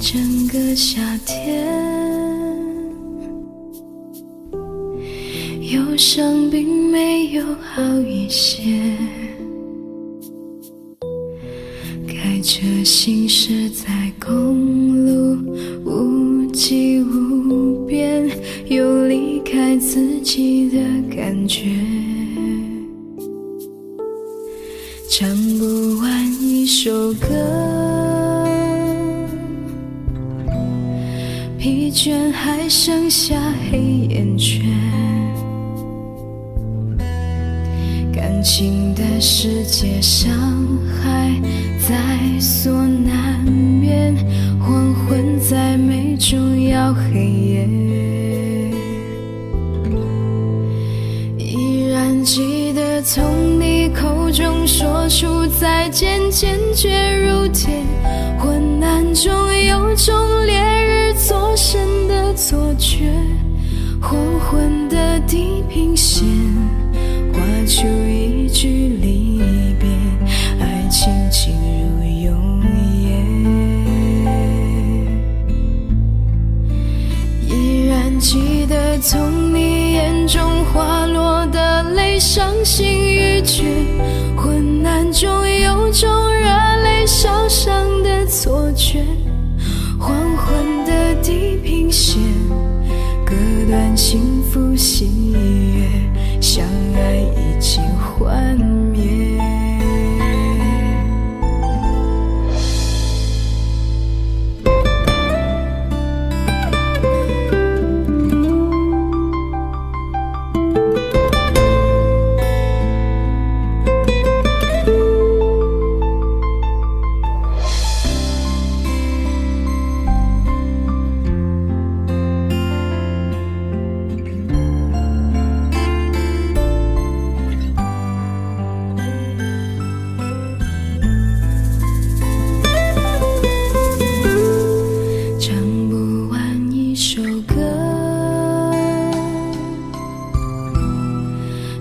整个夏天，忧伤并没有好一些，开着行驶在公路，无际无边，有离开自己的感觉，唱不完一首歌，疲倦还剩下黑眼圈，感情的世界伤害在所难免，黄昏再美终要黑夜，依然记得从你口中说出再见，坚决如铁，昏暗中有种烈日灼身的错觉，黄昏的地平线画出一句离别，爱情进入永夜，依然记得从你眼中滑落的泪，伤心欲绝，昏暗中有种热泪烧伤的错觉，黄昏的地平线割断幸福喜悦，相爱已经幻灭。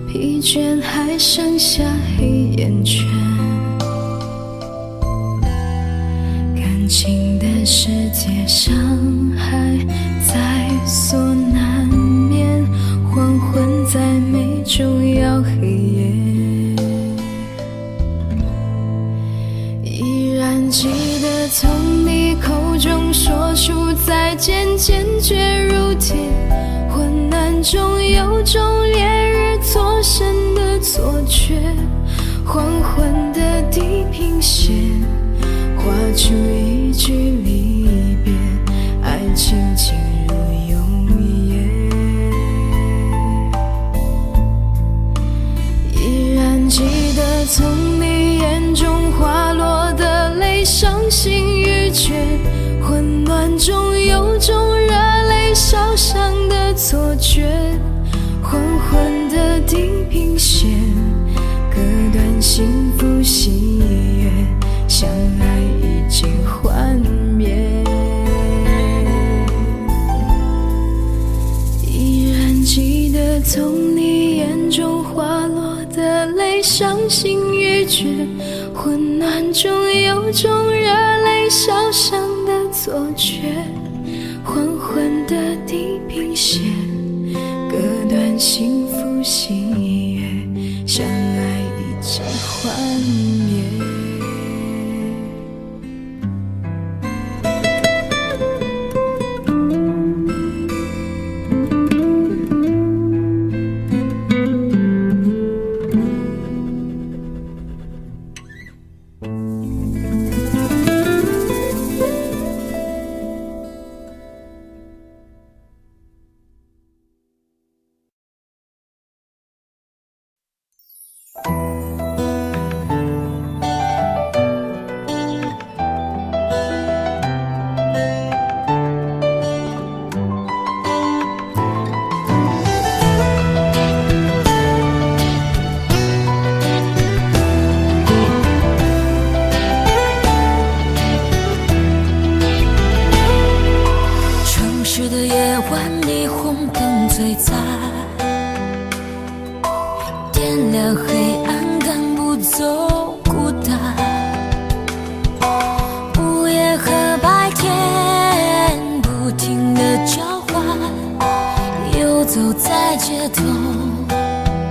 疲倦还剩下黑眼圈，感情的世界伤害在所难免，黄昏再美终要黑夜，依然记得从你口中说出再见，坚决如铁，昏暗中有种烈日灼身的错觉，黄昏的地平线画出一句离别，爱情进入永夜，依然记得从你眼中滑落的泪，伤心欲绝，混乱中有种热泪烧伤的错觉，黄昏的地平线割断幸福喜悦，相爱已经幻灭，依然记得从你眼中滑落的泪，伤心欲绝，昏暗中有种热泪烧伤的错觉，黄昏的地平线割断幸福喜悦，相爱已经幻灭。夜晚霓虹灯璀璨，点亮黑暗，赶不走孤单。午夜和白天不停地交换，游走在街头，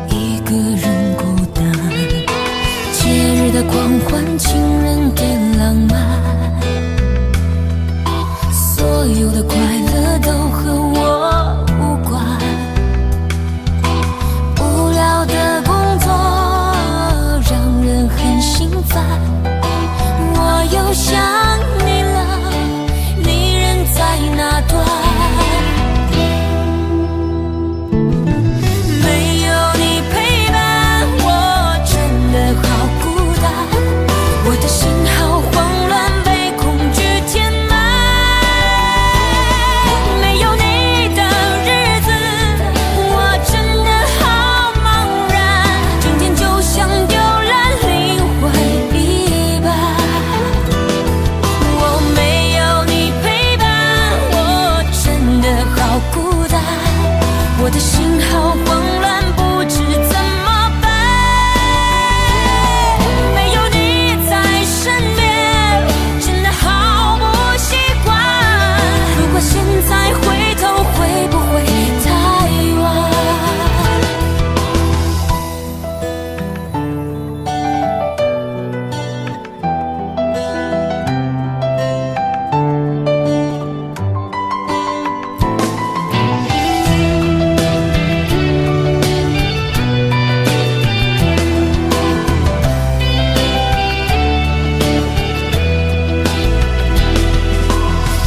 一个人孤单。节日的狂欢，情人的浪漫，所有的快乐都和我无关。无聊的工作让人很心烦，我又想你了，你人在哪端？没有你陪伴，我真的好孤单，我的心好慌乱，被恐惧填满。没有你的日子，我真的好茫然，整天就像丢了灵魂一般。我没有你陪伴，我真的好孤单，我的心好慌乱，不知怎么办。没有你在身边，真的好不习惯。如果现在回头，会不会太晚？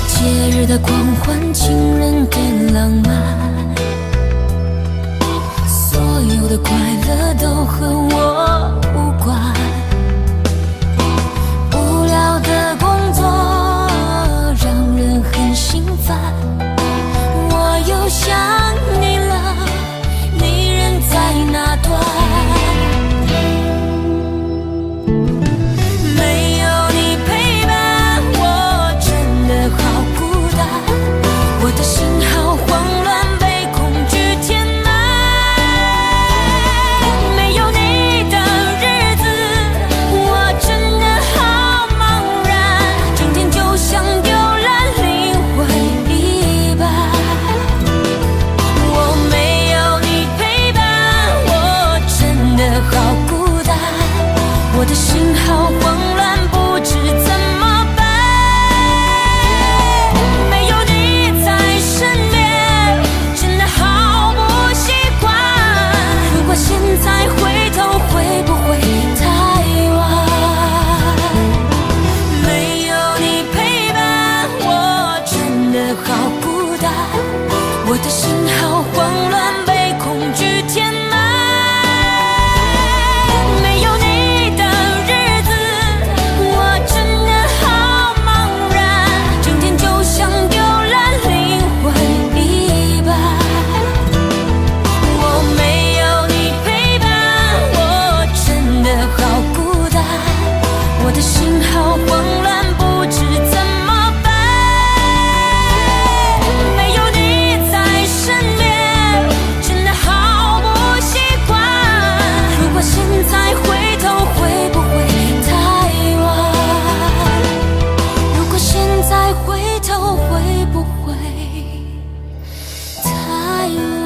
节日的狂欢，情人的浪漫，所有的快乐都和我无关。无聊的工作让人很心烦，我又想你了，你人在哪端？没有你陪伴，我真的好孤单，我的心好慌乱，被恐惧填满。没有你的日子，我真的好茫然，整天就像丢了灵魂一般。我没有你陪伴，我真的好孤单，我的心好慌乱，不知怎么办。没有你在身边，真的好不习惯。如果现在回头，会不会太晚？没有你陪伴，我真的好孤单，我的心好慌乱，被恐惧填满。没有你的日子，我真的好茫然，整天就像丢了灵魂一般。我没有你陪伴，我真的好孤单，我的心好慌乱，不知怎么办。没有你在身边，真的好不习惯。如果现在回头，会不会太晚？如果现在回头，会不会太晚？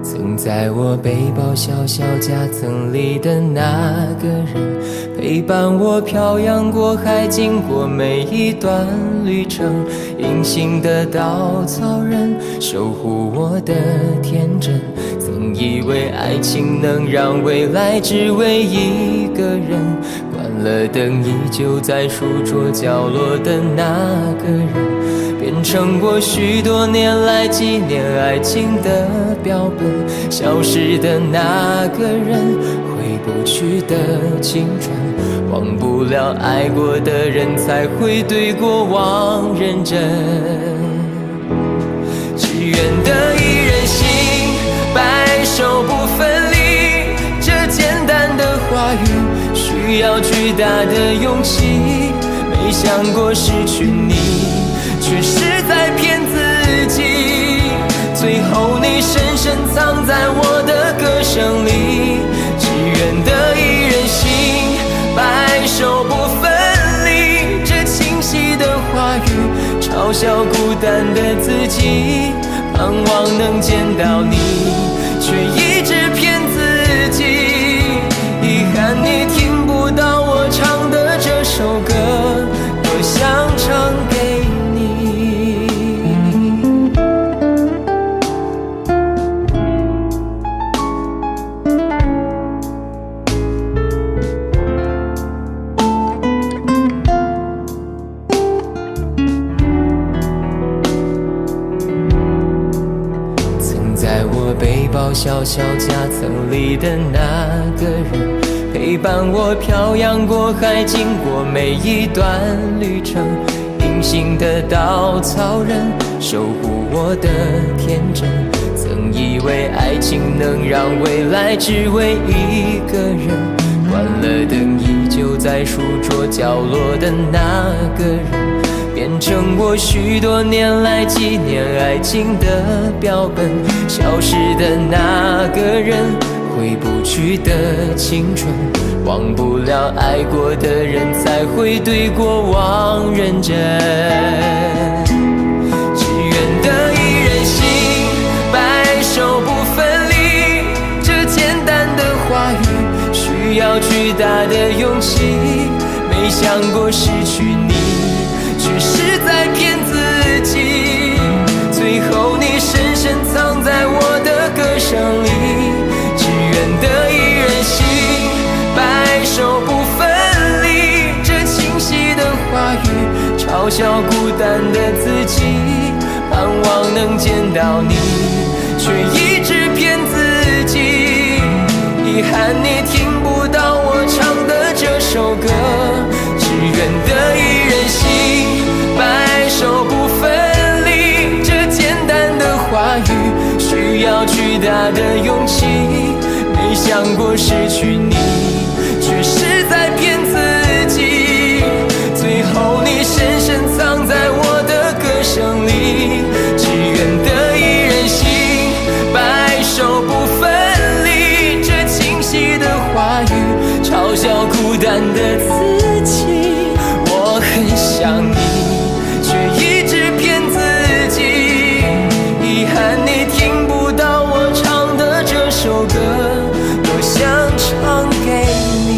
曾在我背包小小夹层里的那个人，陪伴我漂洋过海，经过每一段旅程。隐形的稻草人，守护我的天真。曾以为爱情能让未来只为一个人，关了灯，依旧在书桌角落的那个人，变成过许多年来纪念爱情的标本。消失的那个人，回不去的青春，忘不了爱过的人，才会对过往认真。只愿得一人心，白首不分离，这简单的话语需要巨大的勇气。没想过失去你，却是在骗自己。最后你深深藏在我的歌声里，只愿得一人心，白首不分离。这清晰的话语嘲笑孤单的自己，盼望能见到你，却一直骗自己。遗憾你听不到我唱的这首歌，多想唱给你。曾在我背包小小夹层里的那个人，陪伴我漂洋过海，经过每一段旅程。隐形的稻草人，守护我的天真。曾以为爱情能让未来只为一个人，关了灯，依旧在书桌角落的那个人，变成我许多年来纪念爱情的标本。消失的那个人，回不去的青春，忘不了爱过的人，才会对过往认真。只愿得一人心，白首不分离。这简单的话语需要巨大的勇气。没想过失去你，却是在骗自己。最后你深深藏在我的歌声里，只愿得一人心，白首不分离。这清晰的话语嘲笑孤单的自己，盼望能见到你，却一直骗自己。遗憾你听不到我唱的这首歌，只愿得一人心，白首不分离。这简单的话语需要巨大的勇气。没想过失去你，却是在骗自己。最后你深深藏在我的歌声里，只愿得一人心，白首不分离。这清晰的话语嘲笑孤单的自己。我很想你，却一直骗自己。遗憾你听不到我唱的这首歌，多想唱给你。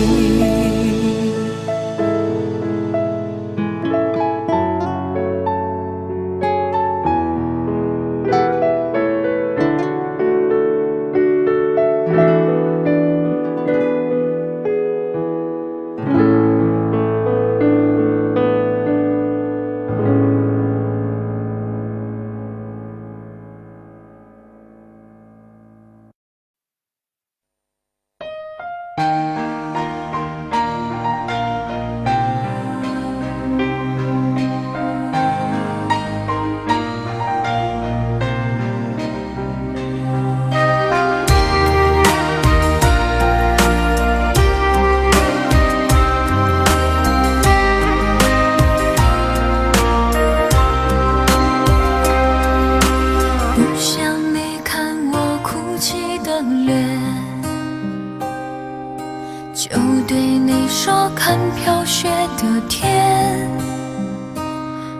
看飘雪的天，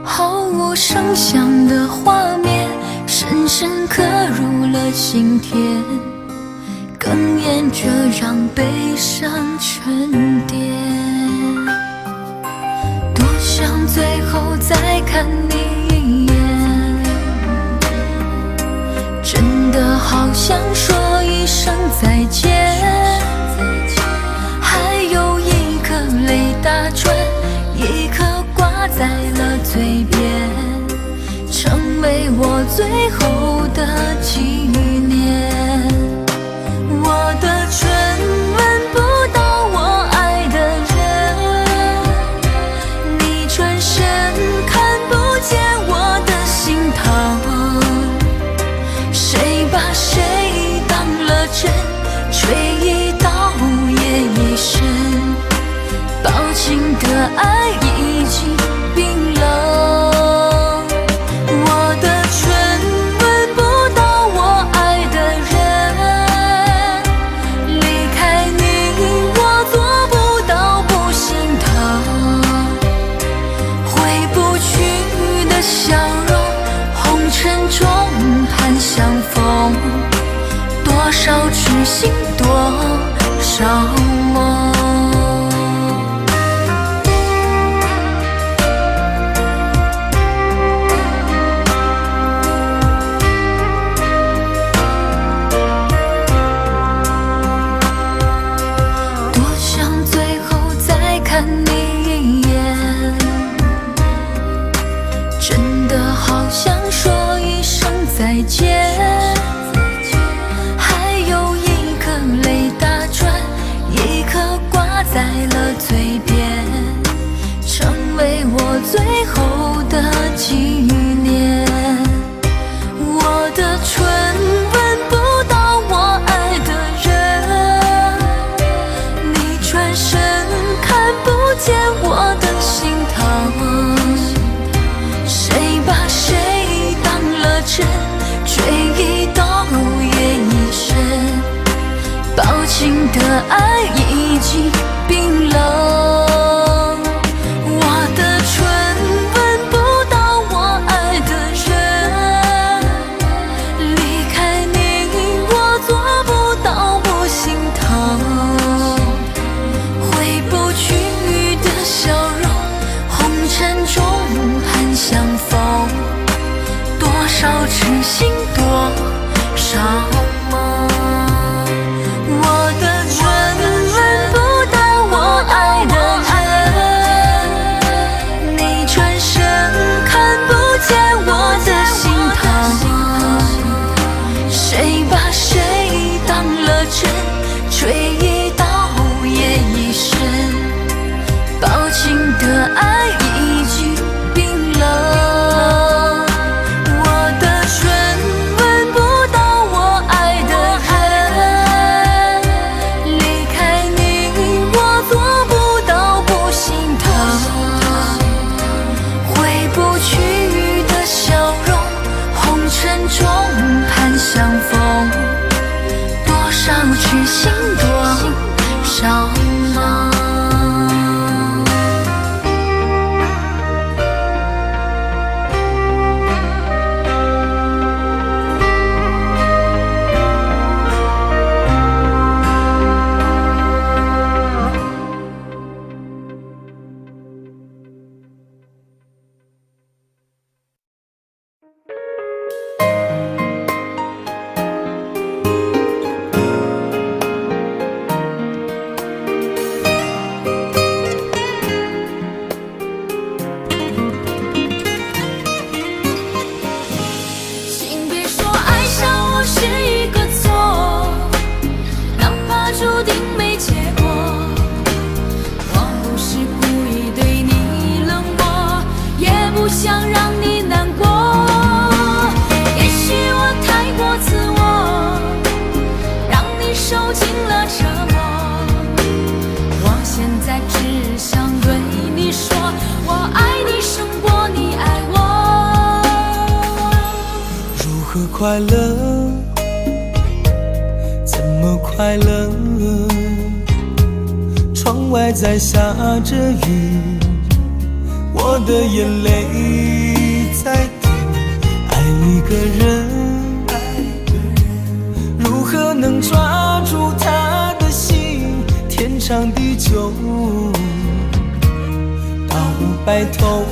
毫无声响的画面，深深刻入了心田，哽咽着让悲伤沉淀。多想最后再看你一眼，真的好想说一声再见，还有一颗泪打转，一颗挂在了嘴边，成为我最后的纪念。我的唇吻不到我爱的人，你转身看不见我的心疼，谁把谁当了真，吹一刀也一生，抱紧的爱已经冰冷。我的唇吻不到我爱的人，离开你我做不到不心疼，回不去的笑容，红尘中盼相逢，多少痴心多少梦。再见，还有一颗泪打转，一颗挂在了嘴边，成为我最后的纪念。我的唇吻不到我爱的人，你转身看不见我的心疼，谁把谁当了真，吹一刀也一生，抱紧的爱已经冰冷。我的唇吻不到我爱的人，离开你我做不到不心疼，回不去的笑容，红尘中盼相逢，多少痴心多少梦。我的唇吻不到我爱的人，你转身看不见我的心疼，谁把谁当了真，吹一刀也一生，抱紧的爱已经冰冷。中盼相逢，多少痴心多少梦。快乐，怎么快乐？窗外在下着雨，我的眼泪在滴。爱一个人，如何能抓住他的心？天长地久，到白头。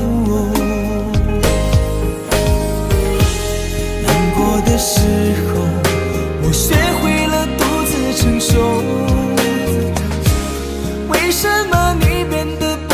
的时候，我学会了独自承受。为什么你变得不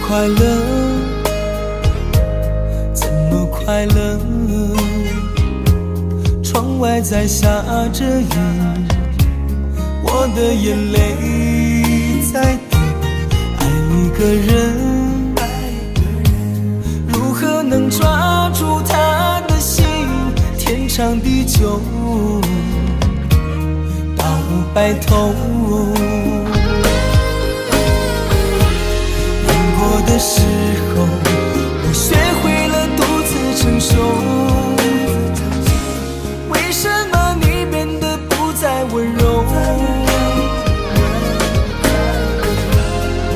快乐，怎么快乐？窗外在下着雨，我的眼泪在滴。爱一个人，如何能抓住他的心？天长地久，到白头。难过的时候，我学会了独自承受。为什么你变得不再温柔？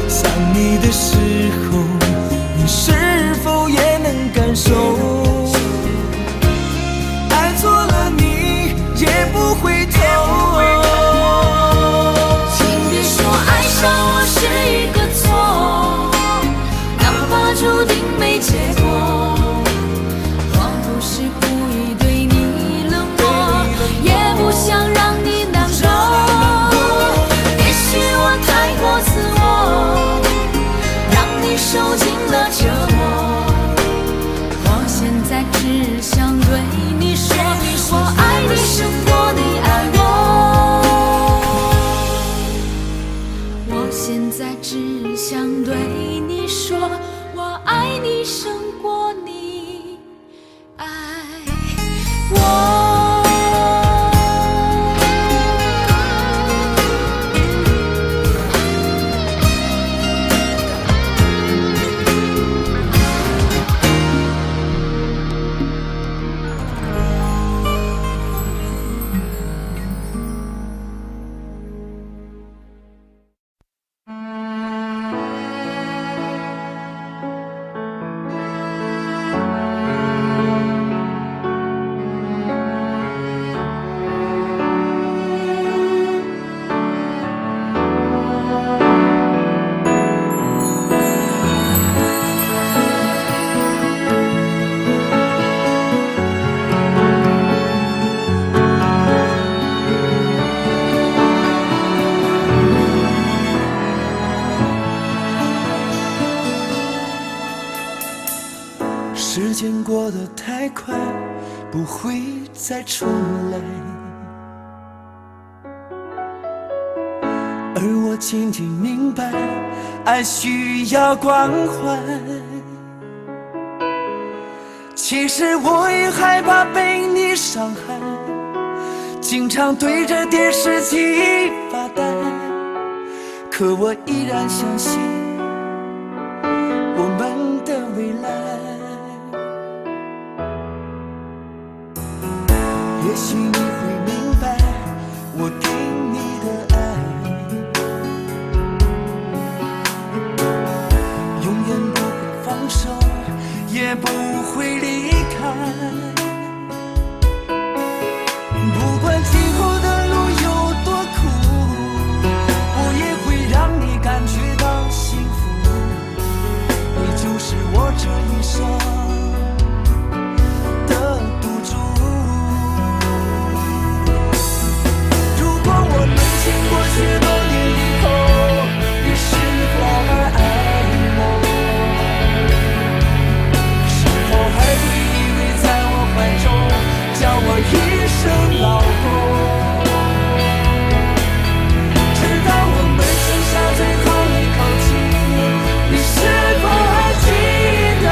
想你的时候，你是否也能感受？爱错了你也不回头。请别说爱上我是一个错，哪怕注定没结果。我不是故意对你冷漠，也不想让你难过。也许我太过自我，让你受尽了折磨。我现在只想对你说，我爱你胜过你爱我。我现在只想对你说，我爱你胜过你爱我。时间过得太快，不会再出来，而我渐渐明白，爱需要关怀。其实我也害怕被你伤害，经常对着电视机发呆，可我依然相信我们的未来。也许你会明白我给你的爱，永远不会放手，也不会离开。不管今后的路有多苦，我也会让你感觉到幸福。你就是我这一生经过许多年以后，你是否还爱我？是否还会依偎在我怀中，叫我一声老公？直到我们剩下最后一口气，你是否还记得？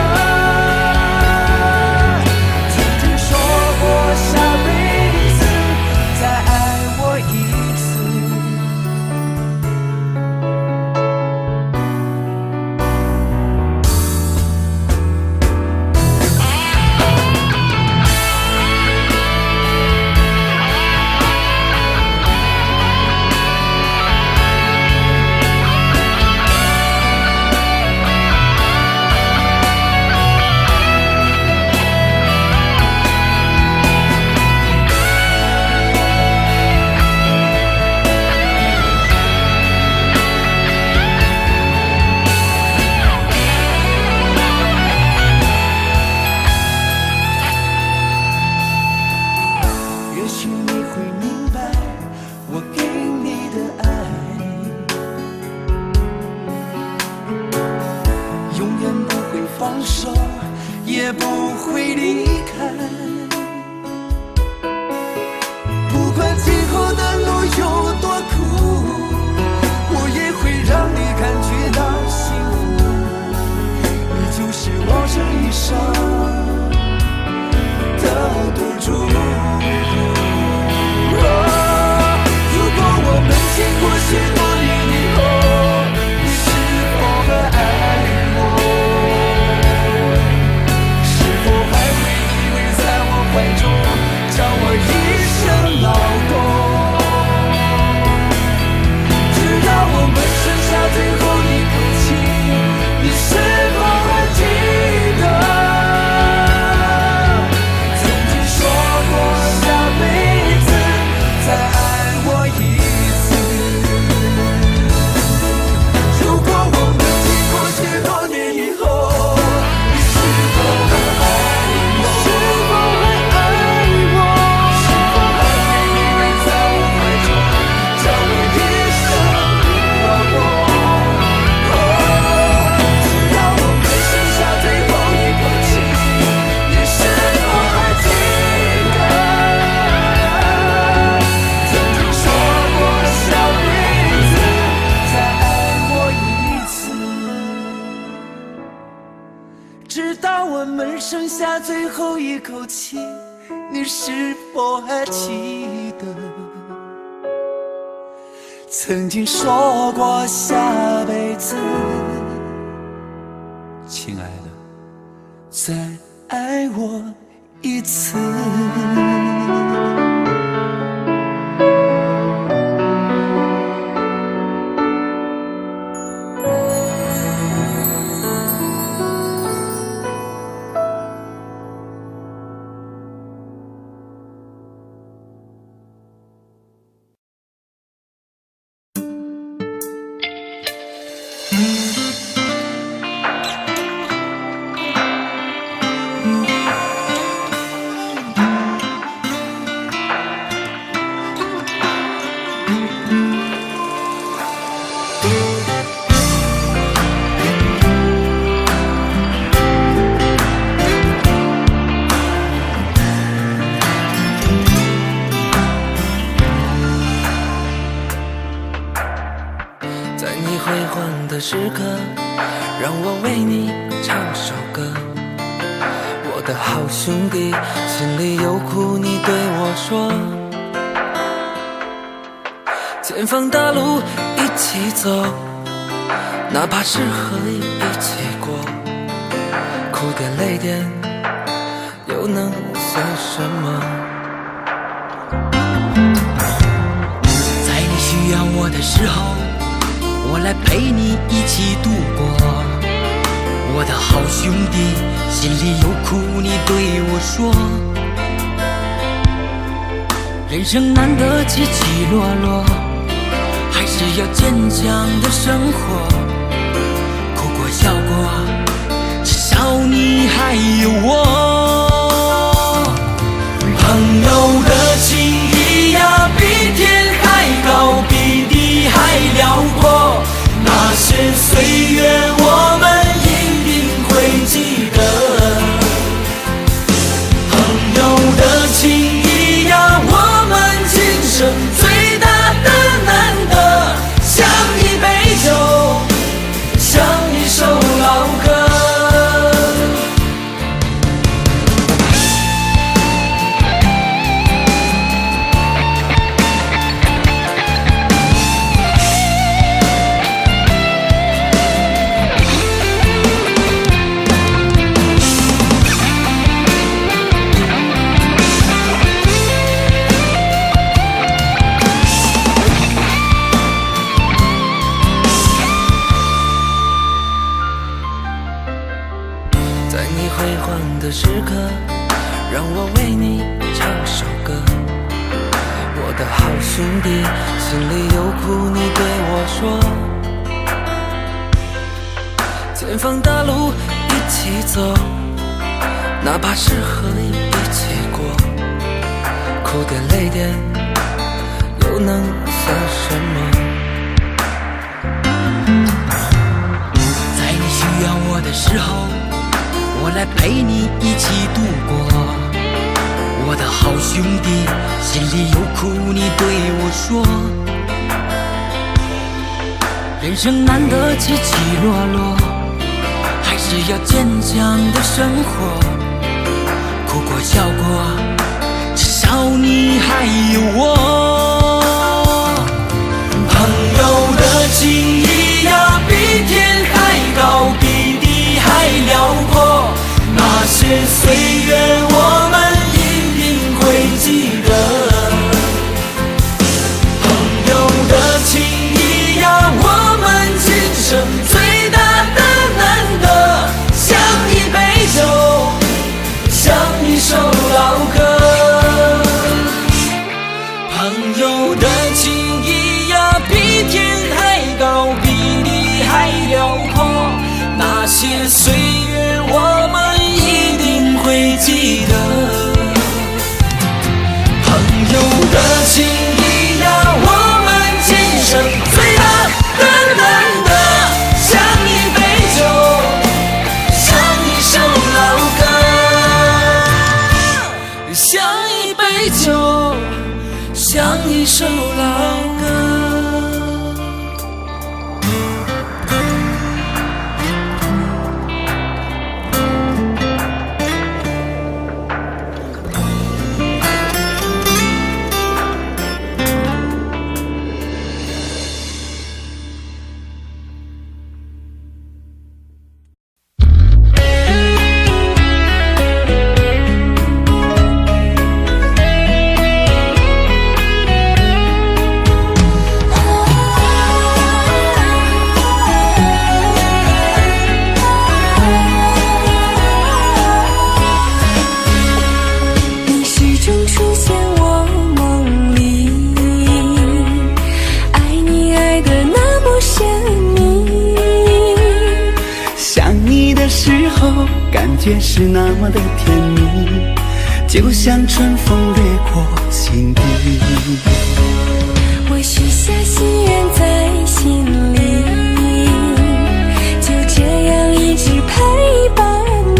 也不会离开。不管今后的路有多苦，我也会让你感觉到幸福。你就是我这一生的赌注。如果我们经过许多年以后，你是否还爱我？是否还会依偎在我怀中，叫我一声老公？直到我们剩下最后一口气，你是否还记得曾经说过下辈子再爱我一次？如果我们经过许多年以后，你是否还爱我？是否还爱我？是否还会依偎在我怀中，叫我一声老公？直到我们剩下最后一口气，你是否还记得曾经说过下辈子再爱我一次？直到我们剩下最后一口气，你是否还记得曾经说过下辈子，亲爱的，再爱我一次？在你辉煌的时刻，让我为你唱首歌。我的好兄弟，心里有苦你对我说。前方大路一起走，哪怕是河一起过，哭点泪点又能算什么？在你需要我的时候，我来陪你一起度过。我的好兄弟，心里有苦你对我说。人生难得起起落落，还是要坚强的生活。哭过笑过，至少你还有我。朋友的情谊呀，比天还高，比地还辽阔。那些岁月我们一定会记得。朋友的情谊呀，我们今生最大的难得，像一杯酒，像一首老歌。在你辉煌的时刻，让我为你唱首歌。我的好兄弟，心里有苦你对我说。前方大路一起走，哪怕是河一起过，哭点泪点又能算什么？在你需要我的时候，我来陪你一起度过。我的好兄弟，心里有苦你对我说。人生难得起起落落，还是要坚强的生活。哭过笑过，至少你还有我。朋友的情谊呀，比天还高，比地还辽阔。那些岁月我们一定会记得。朋友的情谊呀，我们今生最大的难得。像一杯酒，像一首老歌。朋友的情谊呀，比天还高，比地还辽阔。那些岁月我们一定会记得。朋友的情谊呀，我们今生最大的难得。像一杯酒，像一首老歌。像一杯酒，像一首老歌。感觉是那么的甜蜜，就像春风掠过心底。我许下心愿在心里，就这样一直陪伴你。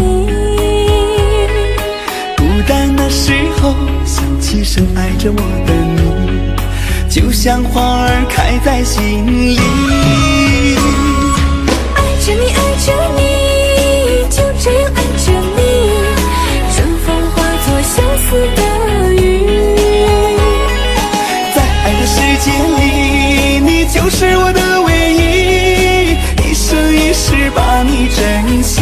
孤单的时候想起深爱着我的你，就像花儿开在心里。爱着你，爱着你，就这样爱着你，春风化作相思的雨。在爱的世界里，你就是我的唯一，一生一世把你珍惜。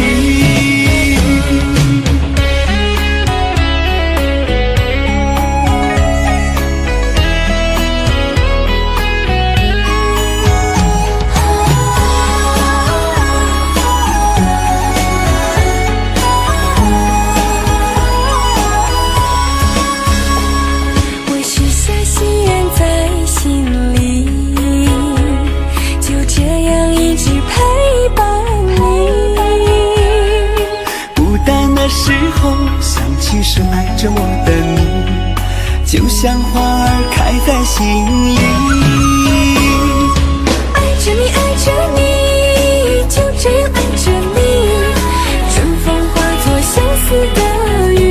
深爱着我的你，就像花儿开在心里。爱着你，爱着你，就这样爱着你，春风化作相思的雨。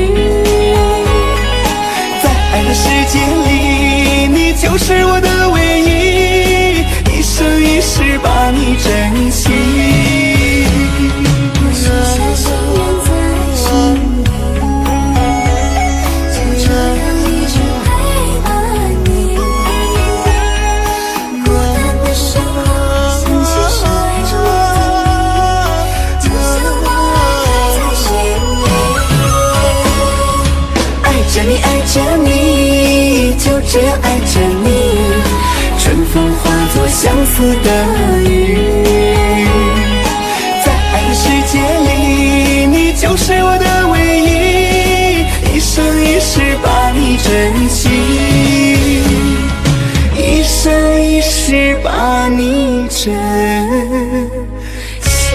在爱的世界里，你就是我的唯一，一生一世把你珍惜。我许下心愿在心里，爱着你，就这样爱着你，春风化作相思的雨。在爱的世界里，你就是我的唯一，一生一世把你珍惜，一生一世把你珍惜。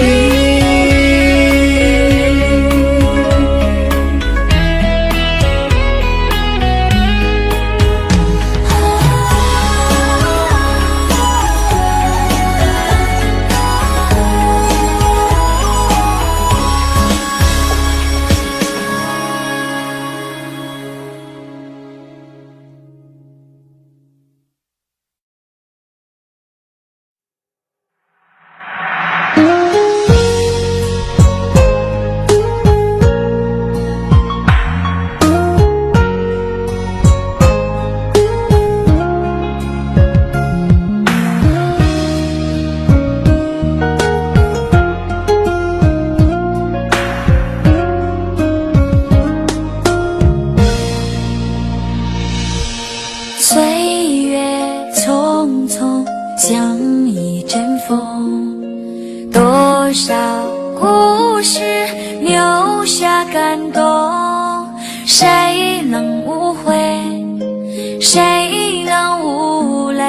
少故事留下感动，谁能无悔，谁能无泪，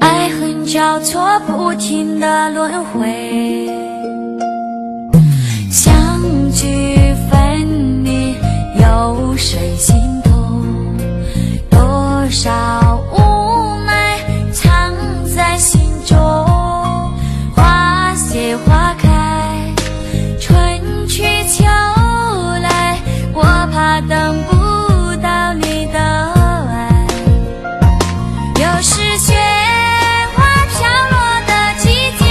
爱恨交错不停的轮回，相聚分离有谁心痛，多少无奈藏在心中，花谢花开，春去秋来，我怕等不到你的爱，又是雪花飘落的季节，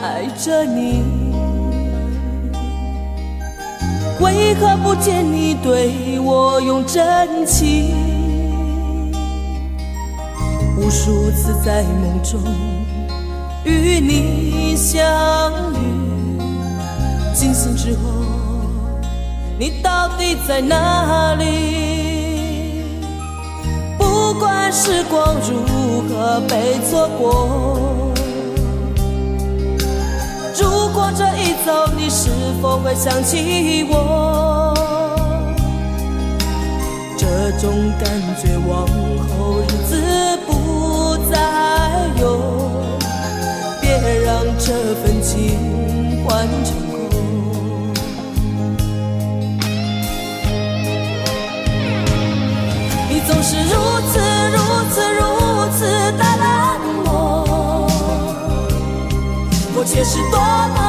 爱着你，为何不见你对我用真情？无数次在梦中与你相遇，惊醒之后，你到底在哪里？不管时光如何被错过，如果这一走，你是否会想起我？这种感觉往后日子不再有，别让这份情换成空。你总是如此的冷漠，我却是多么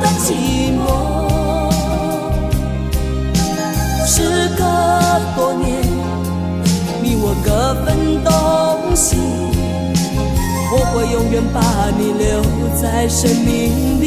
的寂寞。时隔多年，你我各分东西，我会永远把你留在生命里。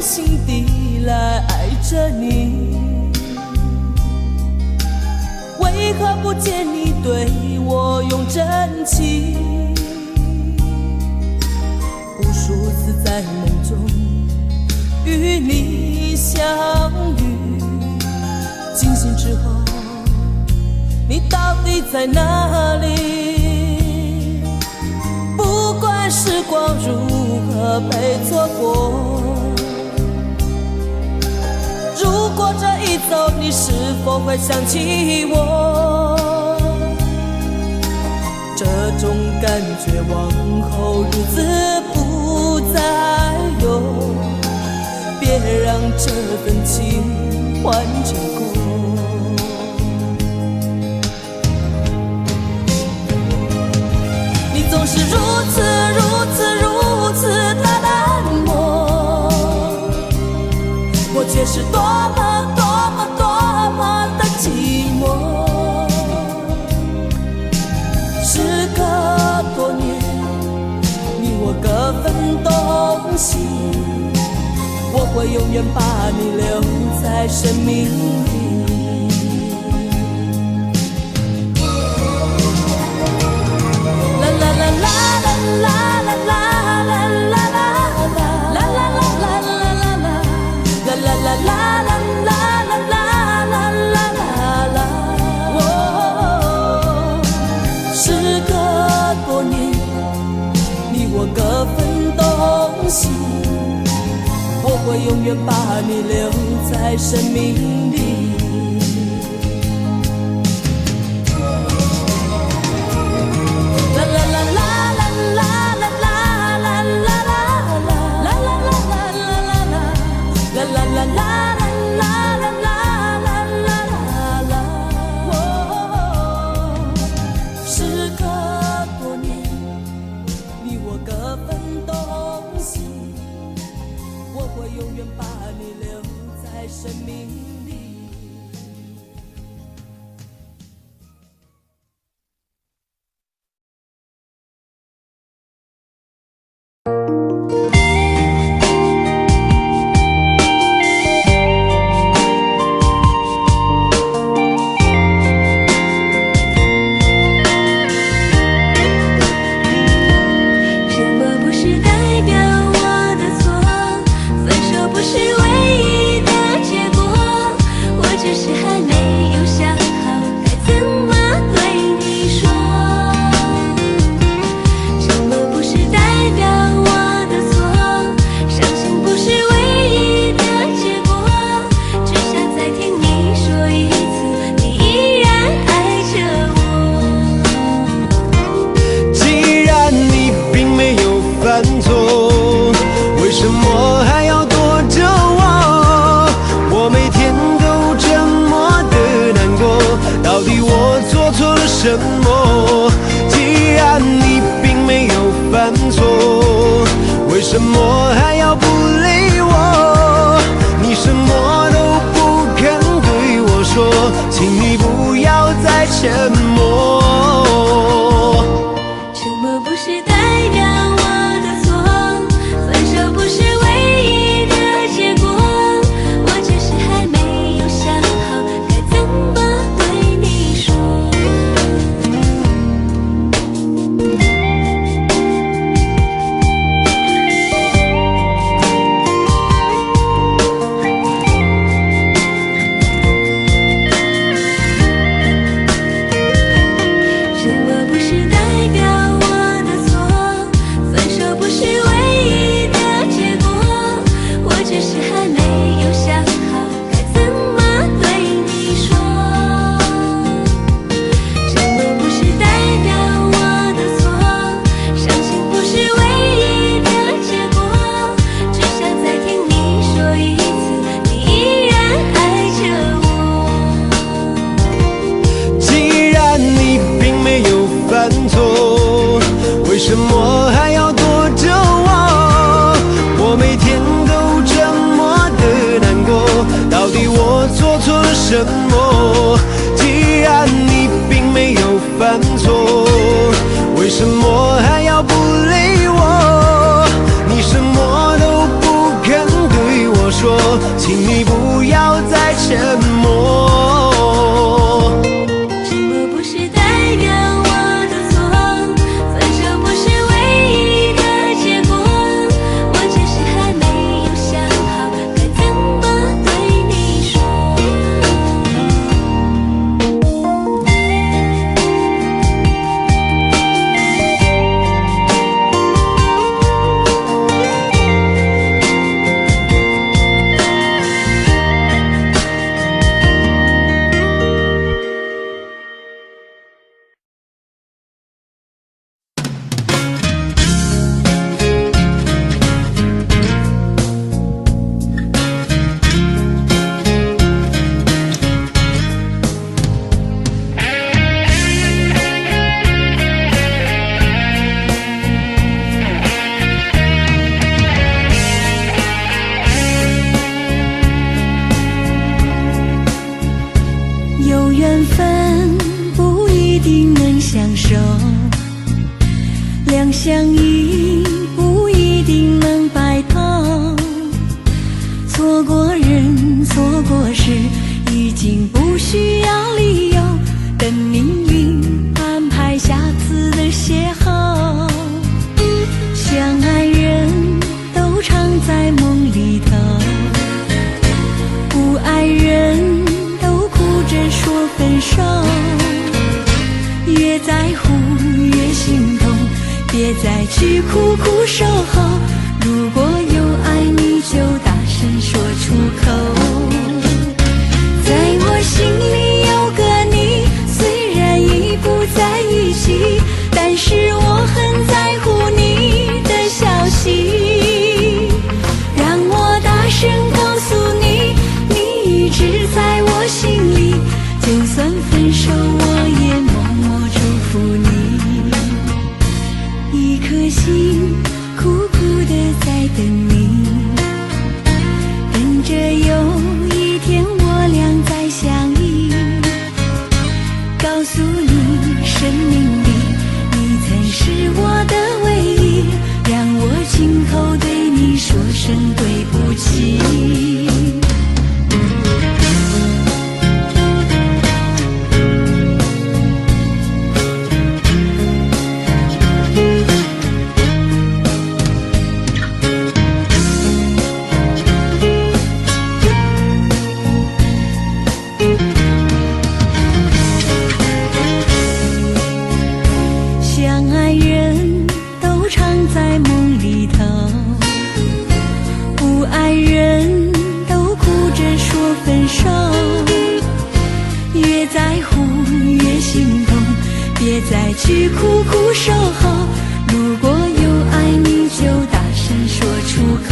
心底来爱着你，为何不见你对我用真情？无数次在梦中与你相遇，惊醒之后，你到底在哪里？不管时光如何被错过，如果这一走，你是否会想起我？这种感觉往后日子不再有，别让这份情换成空。你总是如此的冷漠，我却是多么的寂寞。时隔多年，你我各分东西，我会永远把你留在生命里。啦啦啦啦啦啦啦啦啦啦啦啦啦啦啦啦。各分东西，我会永远把你留在生命里。啦啦啦啦啦啦啦啦啦啦啦啦啦啦啦啦啦。永远把你留在生命里。是唯一的结果。什么？既然你并没有犯错，为什么还要不理我？你什么都不肯对我说，请你不要再沉默。沉默不是代表我的错，分手不是唯一的结果，我只是还没有想好该怎么对你说。沉默不是代表我的错，分手不是唯一的结果，我只是还没有想好该怎么对你说。沉默不是代表我的错，伤心不是唯一的结果，只想再听你说一次，你依然爱着我。既然你并没有犯错，为什么还要躲着我？我每天都这么的难过，到底我做错了什么？既然你并没有犯错，为什么还要不理我？你什么都不肯对我说，请你不要再沉默。沉默不是代表我的错，分手不是唯一的结果，我只是还没有想好该怎么对你说。有缘分不一定能相守，两相依不一定能白头。错过人，错过事，已经不需要理由，等命运安排下次的邂逅。相爱人都常在梦里头，不爱人说分手，越在乎越心痛，别再去苦苦守候。如果有爱你就大声说出口。在我心里有个你，虽然已不在一起，但是我很在乎你的消息。让我大声告诉你，你一直在我心里，就算分手我也默默祝福你。一颗心苦苦地在等你，等着有一天我俩再相依。告诉你生命里你曾是我的唯一，让我今后对你说声对不起。相爱人都常在梦里头，不爱人都哭着说分手。越在乎越心痛，别再去苦苦守候。如果有爱你就大声说出口。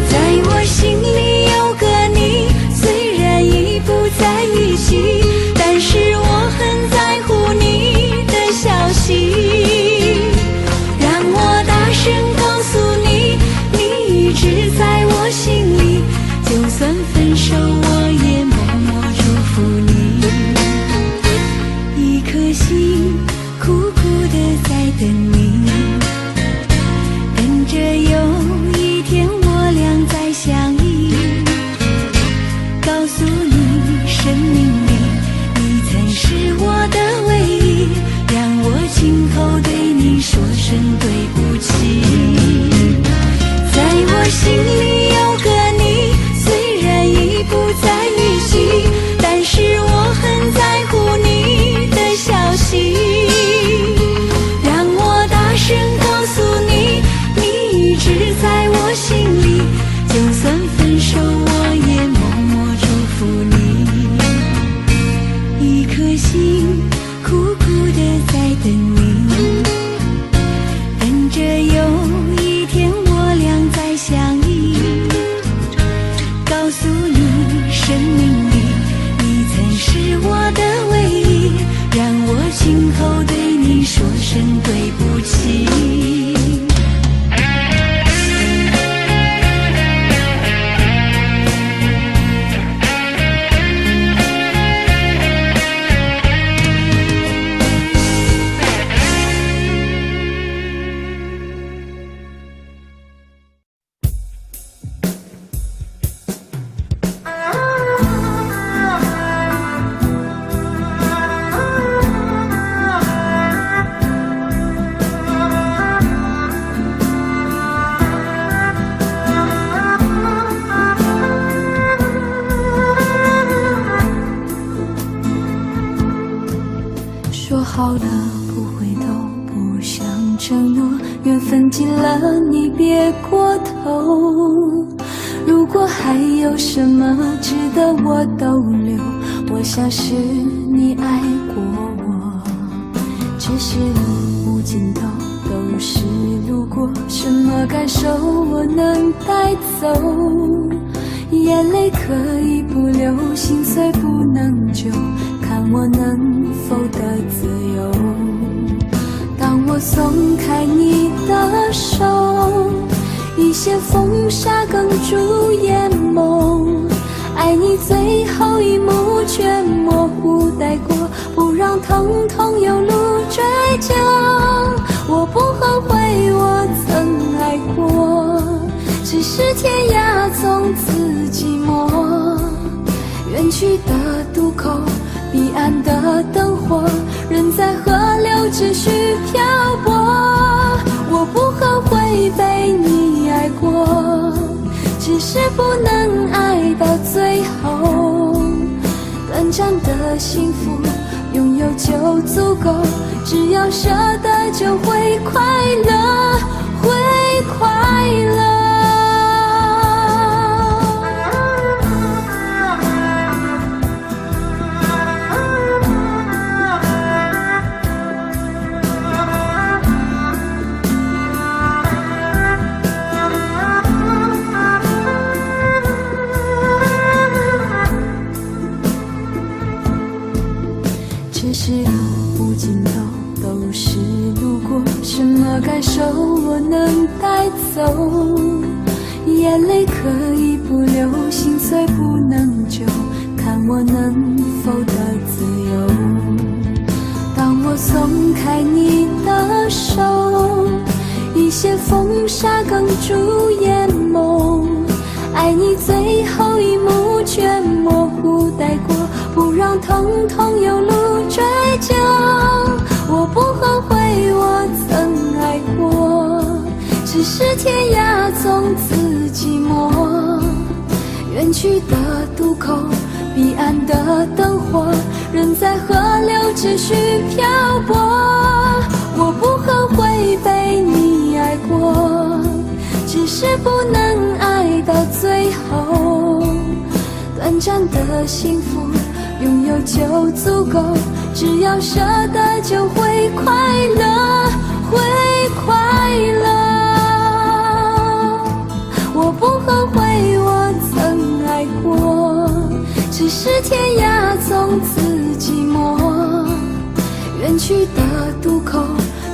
在我心里有个你，虽然已不在一起，但是我很一直在我心里，就算分手我也默默祝福你。一颗心苦苦的在等你，等着有一天我俩再相依，告诉你生命里你曾是我的唯一，让我今后对你说声对不起。在我心里有个你，虽然已不在一起，但是我很在乎你的消息，让我大声告诉你，你一直在我心里，就算分手我也默默祝福你。一颗心苦苦的在等你，等着有一天我俩再相依，告诉你生命里你曾是我的唯一，让我今后对你说声对不起。说好了不回头，不想承诺，缘分尽了你别过头。如果还有什么值得我逗留，我想是你爱过我。只是路无尽头，都是路过，什么感受我能带走？眼泪可以不流，心碎不能救，看我能否得自由。当我松开你的手，一些风沙哽住眼眸，爱你最后一幕却模糊带过，不让疼痛有路追究。我不后悔我曾爱过，只是天涯从此寂寞。远去的渡口，彼岸的灯火，人在河流只需漂泊。我不后悔被你爱过，只是不能爱到最后。短暂的幸福拥有就足够，只要舍得就会快乐，会快乐。只是路无尽头，都是路过，什么感受我能带走？眼泪可以不流，心碎不能救，看我能否得自由。当我松开你的手，一些风沙哽住眼眸，爱你最后一幕却模糊带过，不让疼痛有路追究。我不后悔我曾爱过，只是天涯从此寂寞。远去的渡口，彼岸的灯火，人在河流只需漂泊。我不后悔被你爱过，只是不能爱到最后。短暂的幸福拥有就足够，只要舍得就会快乐，会快乐。我不后悔我曾爱过，只是天涯从此寂寞。远去的渡口，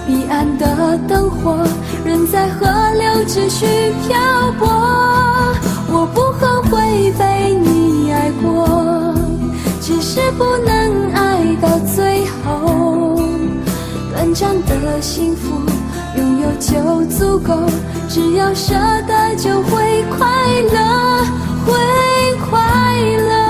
彼岸的灯火，人在河流只需漂泊。足够，只要舍得就会快乐，会快乐。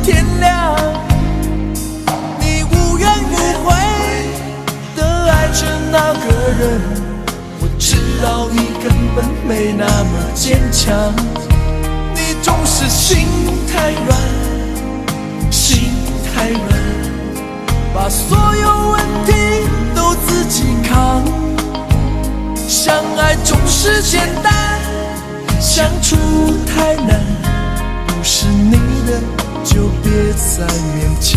天亮，你无怨无悔地爱着那个人，我知道你根本没那么坚强，你总是心太软，心太软，把所有问题都自己扛，相爱总是简单，相处太难，不是你的就别再勉强。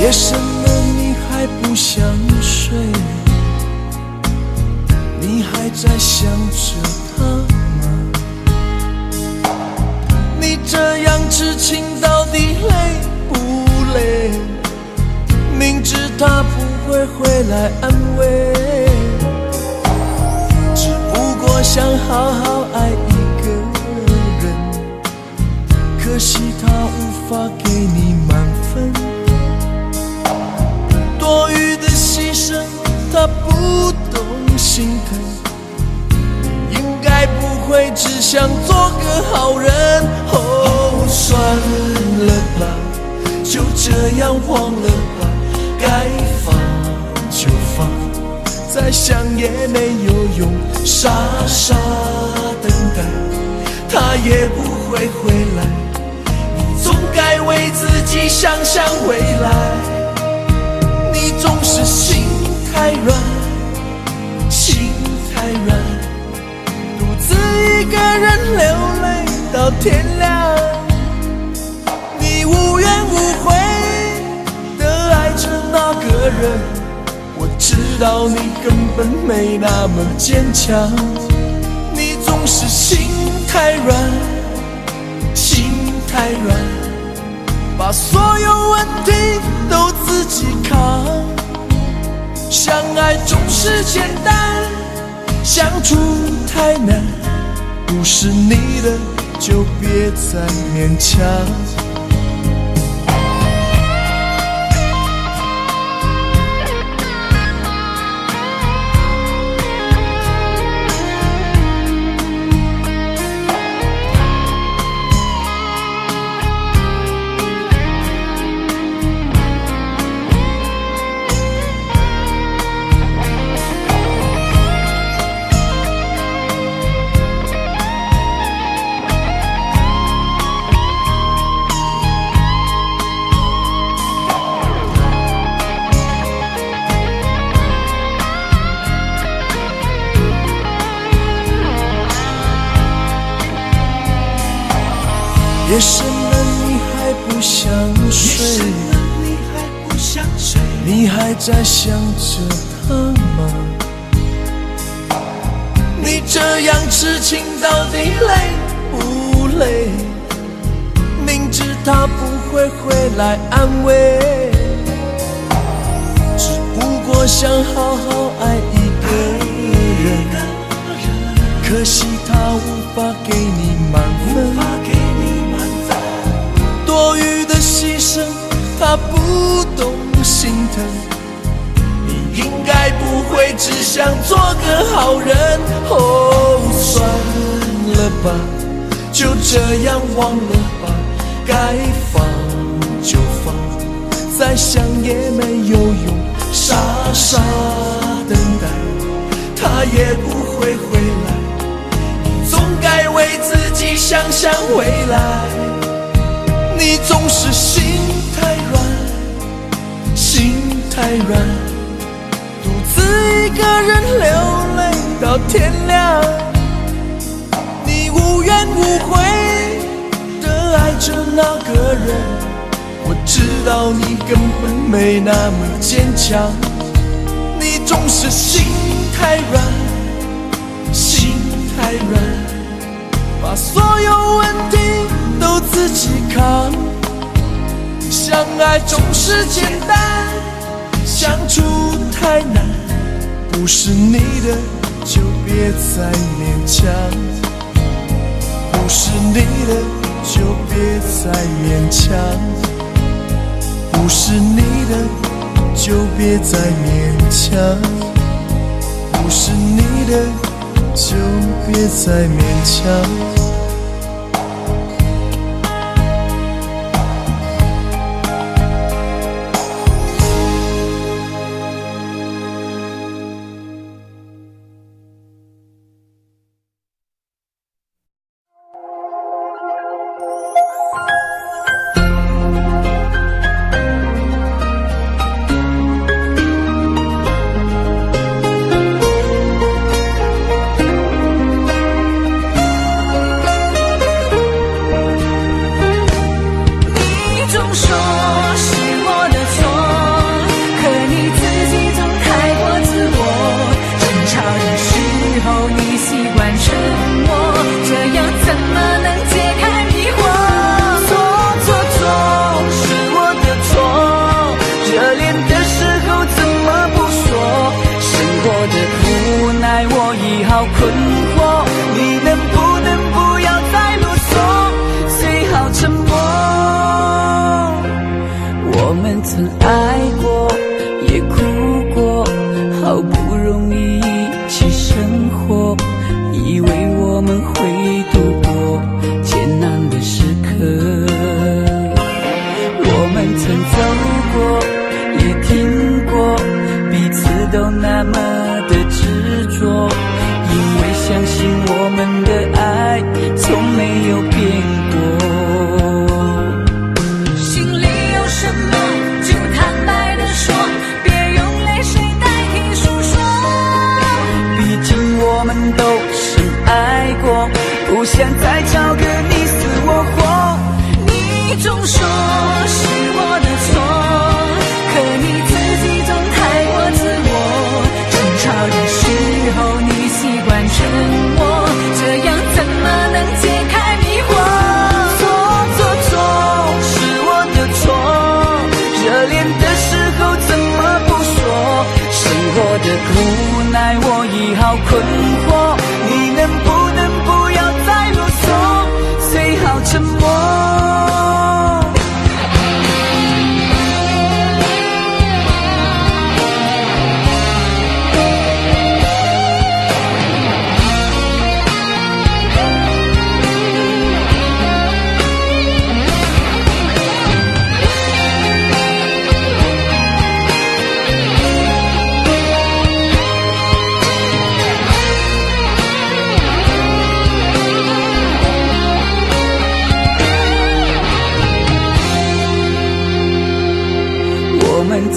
夜深了你还不想睡，你还在想着他吗？你这样痴情到底累不累？明知他不会回来安慰，只不过想好好爱一个人，可惜他无法给你满分，多余的牺牲他不懂心疼，你应该不会只想做个好人。哦，算了吧，就这样忘了吧，该放就放，再想也没有用，傻傻等待，他也不会回来，你总该为自己想想未来。你总是心太软，心太软，独自一个人流泪到天亮，你无怨无悔地爱着那个人，我知道你根本没那么坚强，你总是心太软，心太软，把所有问题都自己扛，相爱总是简单，相处太难，不是你的就别再勉强。夜深了你还不想睡，你还在想着他吗？你这样痴情到底累不累？明知他不会回来安慰，只不过想好好爱一个人，可惜他无法给你满分，多余的牺牲他不懂心疼，你应该不会只想做个好人。哦，算了吧，就这样忘了吧，该放就放，再想也没有用，傻傻等待，他也不会回来。总该为自己想想未来。你总是心太软，心太软，独自一个人流泪到天亮。你无怨无悔地爱着那个人，我知道你根本没那么坚强。你总是心太软，心太软，把所有问题都自己扛。相爱总是简单，相处太难，不是你的就别再勉强，不是你的就别再勉强，不是你的就别再勉强，不是你的就别再勉强。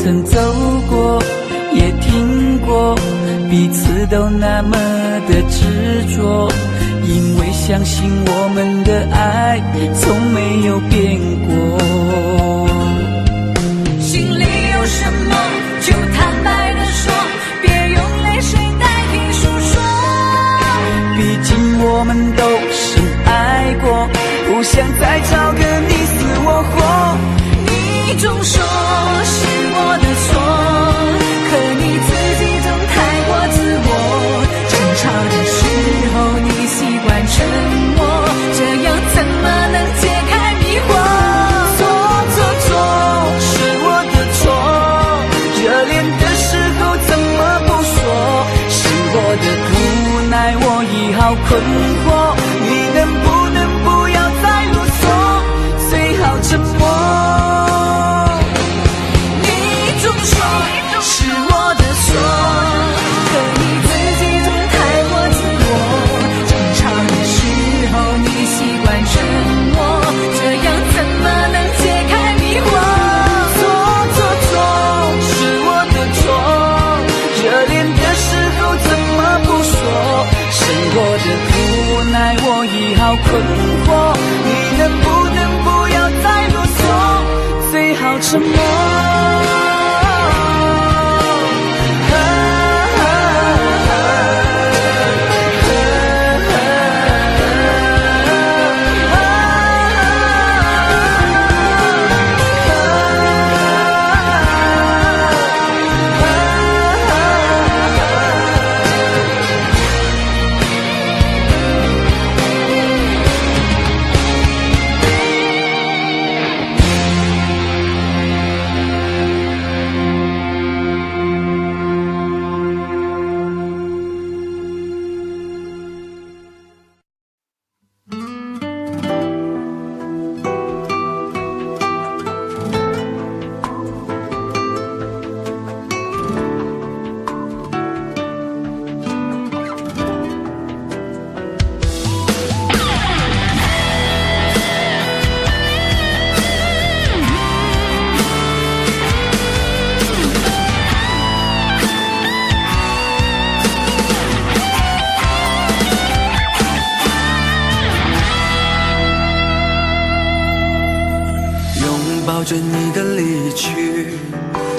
曾走过，也听过，彼此都那么的执着，因为相信我们的爱从没有变过。心里有什么就坦白地说，别用泪水代替诉说。毕竟我们都深爱过，不想再找个你死我活。你总说是我的错，可你自己总太过自我。争吵的时候你习惯沉默，这样怎么能解开迷惑？错是我的错，热恋的时候怎么不说？是我的无奈，我已好困惑。你能不能不要再啰嗦，最好沉默。是我的错，可你自己我已好困惑，你能不要再啰嗦，最好沉默。抱着你的离去，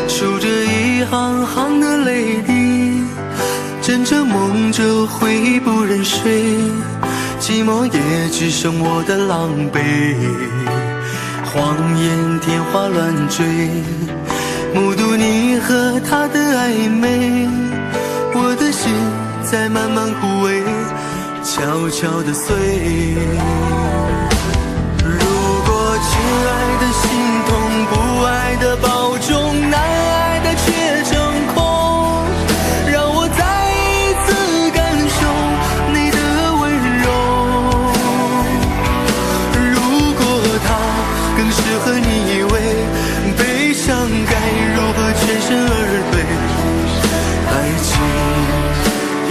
数着一行行的泪滴，枕着梦着回忆不忍睡，寂寞也只剩我的狼狈。谎言天花乱坠，目睹你和他的暧昧，我的心在慢慢枯萎，悄悄地碎。亲爱的心痛，不爱的保重，难爱的却成空，让我再一次感受你的温柔。如果他更适合你以为，悲伤该如何全身而退？爱情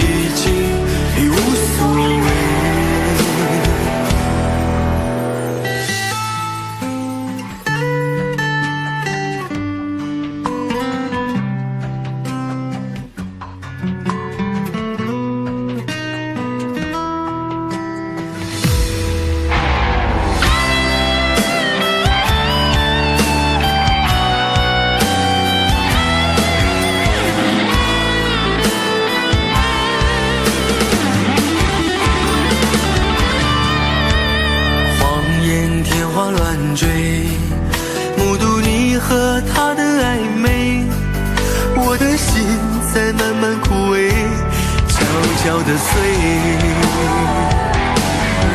已经无所谓。目睹你和他的暧昧，我的心在慢慢枯萎，悄悄地碎。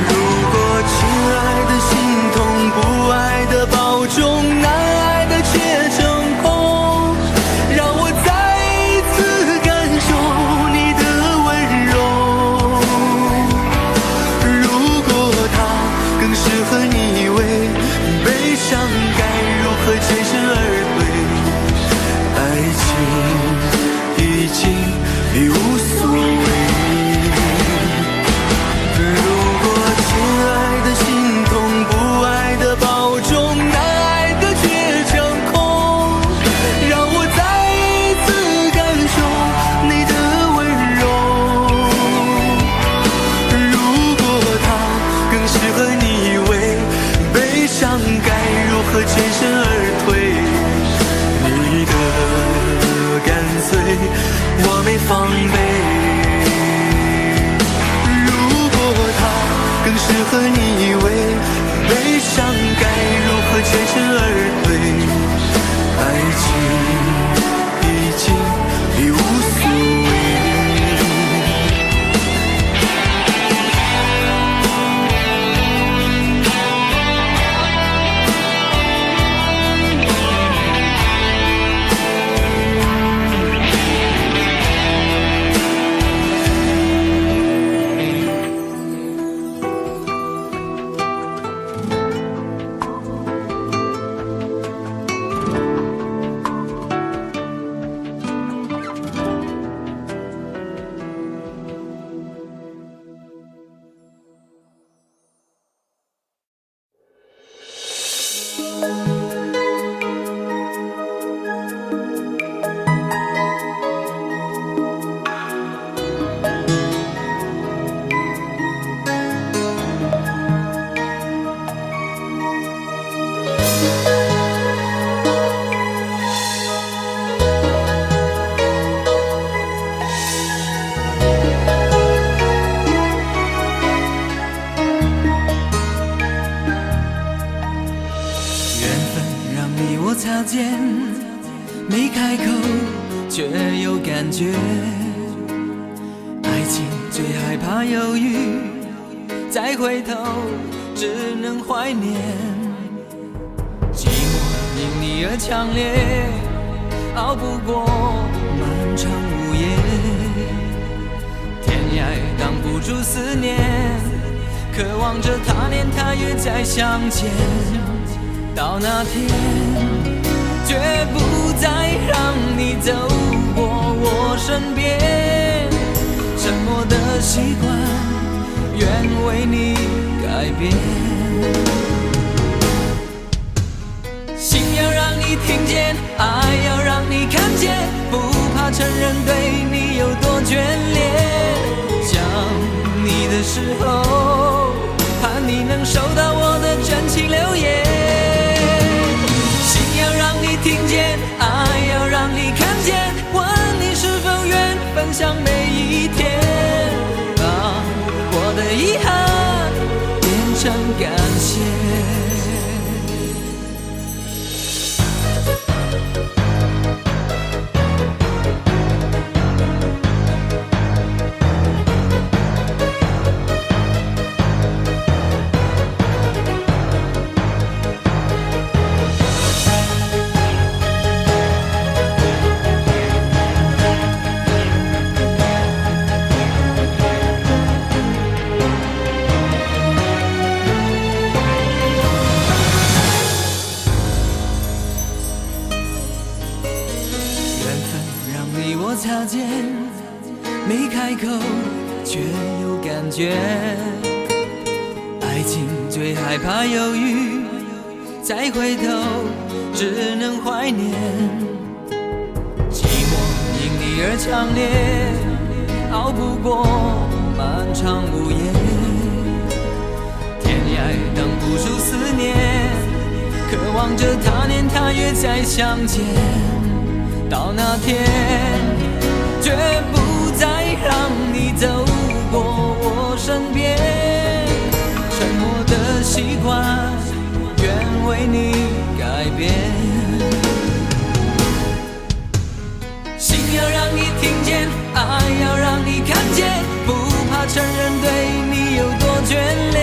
如果亲爱的心痛，不爱的保重，难爱的却成空，让我再一次感受你的温柔。如果他更适合你以为，悲伤该如何全身而退？爱情已经无所谓。如果亲爱的心痛，不爱的保重，难爱的却成空，让我再一次感受你的温柔。如果他更适合你以为，悲伤该如何全身而退？你的干脆我没防备。如果他更适合你以为，悲伤该如何全身而退？爱情已经无所谓。擦肩，没开口却有感觉。爱情最害怕犹豫，再回头只能怀念。寂寞因你而强烈，熬不过漫长午夜。天涯挡不住思念，渴望着他年他月再相见。到那天，绝不再让你走过我身边。沉默的习惯，愿为你改变。心要让你听见，爱要让你看见，不怕承认对你有多眷恋。想你的时候，盼你能收到我的真情留言。心要让你听见，爱要让你看见，问你是否愿分享每一天，把我的遗憾变成感谢。擦肩，没开口却有感觉。爱情最害怕犹豫，再回头只能怀念。寂寞因你而强烈，熬不过漫长午夜。天涯挡不住思念，渴望着他年他月再相见。到那天，绝不再让你走过我身边。沉默的习惯，愿为你改变。心要让你听见，爱要让你看见，不怕承认对你有多眷恋。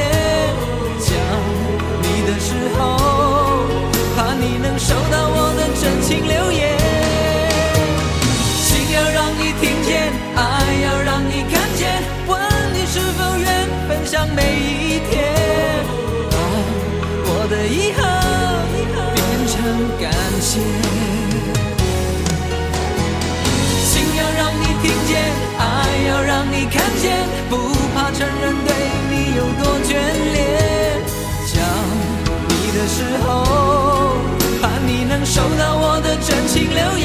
想你的时候，怕你能收到我的真情留言。要让你听见，爱要让你看见，问你是否愿分享每一天，把我的遗憾变成感谢。心要让你听见，爱要让你看见，不怕承认对你有多眷恋。想你的时候，盼你能收到我的真情留言。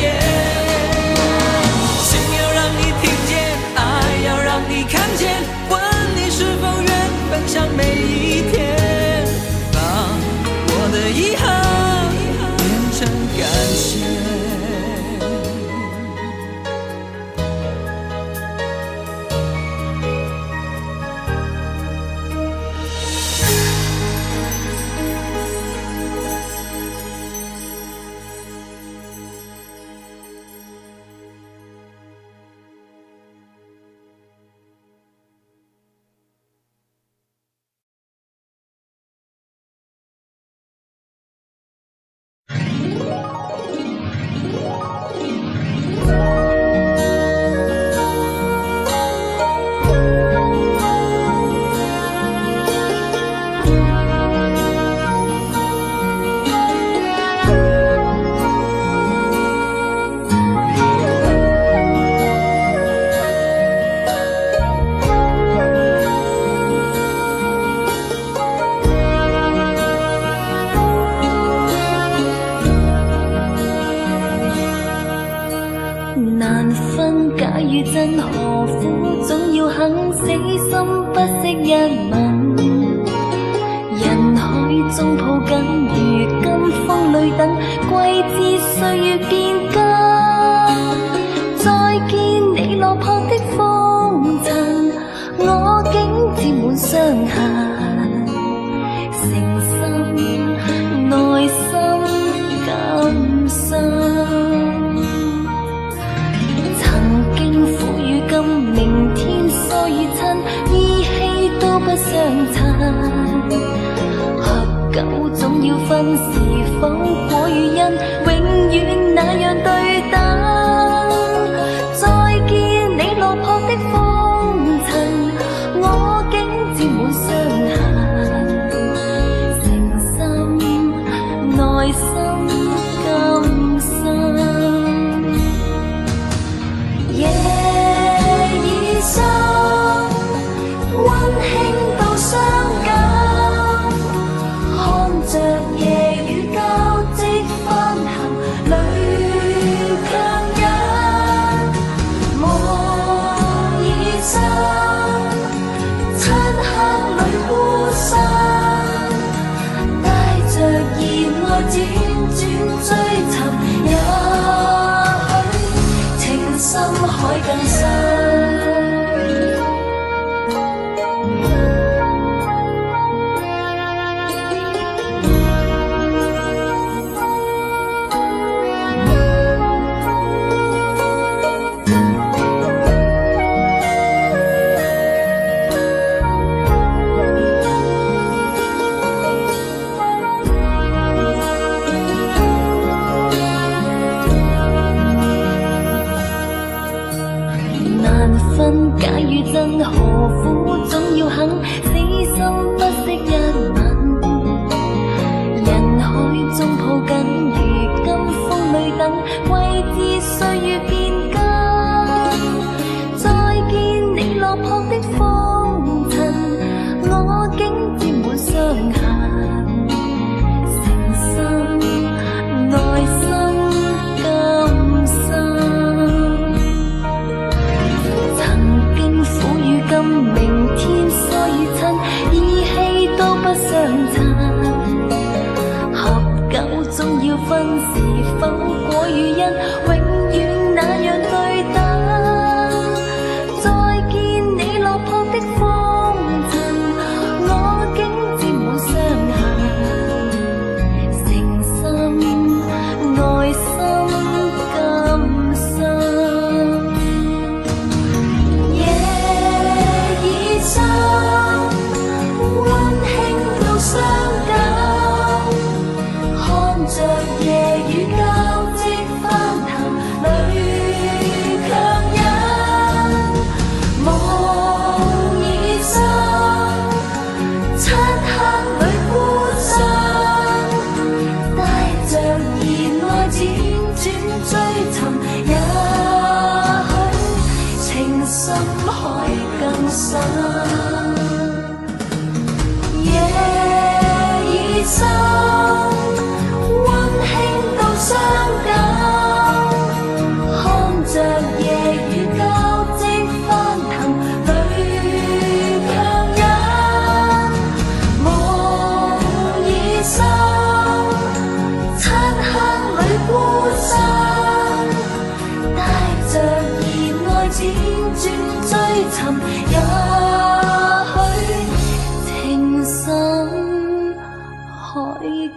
要让你看见，问你是否愿分享每一天，把我的遗憾变成感谢。難分假與真，何苦總要肯死心不惜一吻？人海中抱緊，如今風裏等，歸知歲月變更。再見你落魄的風塵，我竟沾滿傷痕，誠心內心感。相殘。合久總要分是否果與因，永遠那樣對等。再見你落魄的風塵，我竟沾滿傷痕。誠心內心今生，夜已深，溫馨到傷感，看着夜雨交織翻行，淚強忍。夢已深，漆黑裏孤身，帶着熱愛輾轉追尋，也許情深海更深。假與真，何苦總要肯死心不息一吻？人海中抱緊，如今風裏等，為知歲月變更。再見你落魄的風塵，我竟沾滿傷痕。誠心內心今生，苦與甘，明天疏與親，意氣都不相襯。合久總要分是否果與因，永遠那樣對等。再見你落魄的風塵，我竟沾滿傷痕。誠心內心今生，溫馨到傷感，看着夜雨交織翻騰，淚強忍。夢已深，漆黑裏孤身，帶着熱愛輾轉追尋，也許情深海更深。深溫馨到傷感，看着夜雨交織翻騰，淚強忍。夢已深，漆黑裏孤身，帶着熱愛輾轉追尋，也許情深海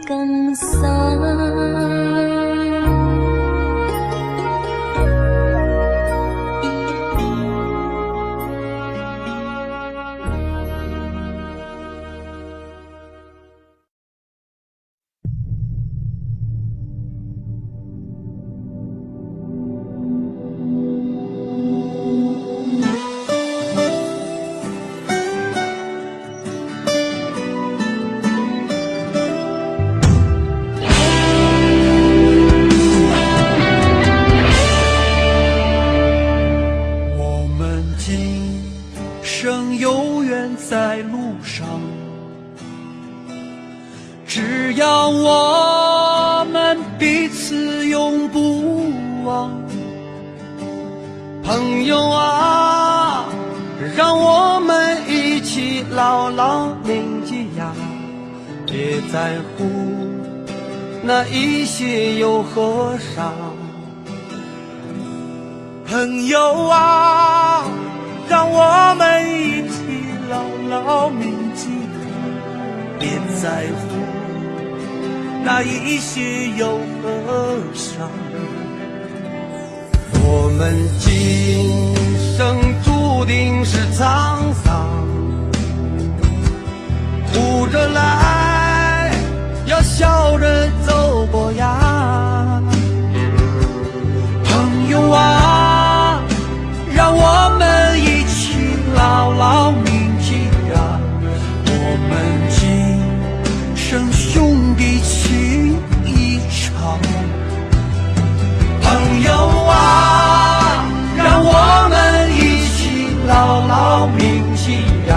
更深。只要我们彼此永不忘，朋友啊，让我们一起牢牢铭记呀，别在乎那一些又何伤。朋友啊，让我们一起牢牢铭记，别在乎那一些又何伤。我们今生注定是沧桑，着来，要笑着走过呀。朋友啊，让我们一起牢牢铭记呀，我们今生兄弟情一场。朋友啊，让我们一起牢牢铭记呀，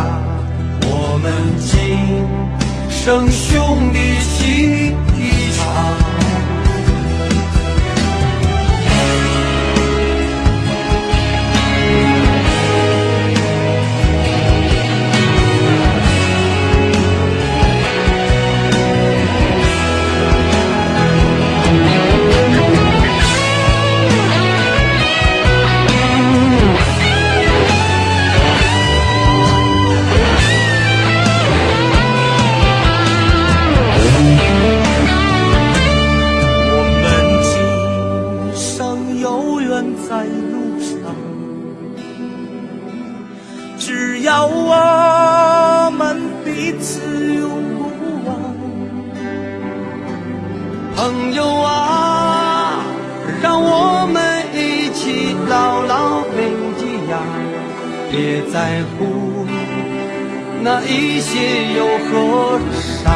我们今生兄弟情一场。在路上，只要我们彼此永不忘。朋友啊，让我们一起牢牢铭记呀，别在乎那一些又何伤。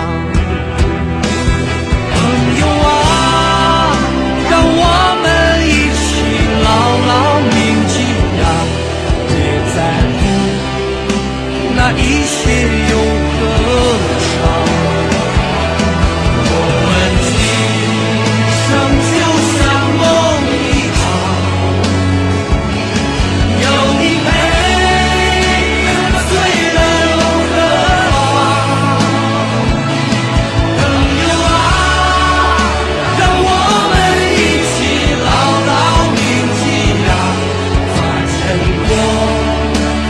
朋友啊，让我们一起牢牢铭记呀，别在乎那一些又何伤。我们今生就像梦一场，有你陪，醉了又何妨？朋友啊，让我们一起牢牢铭记呀，化成过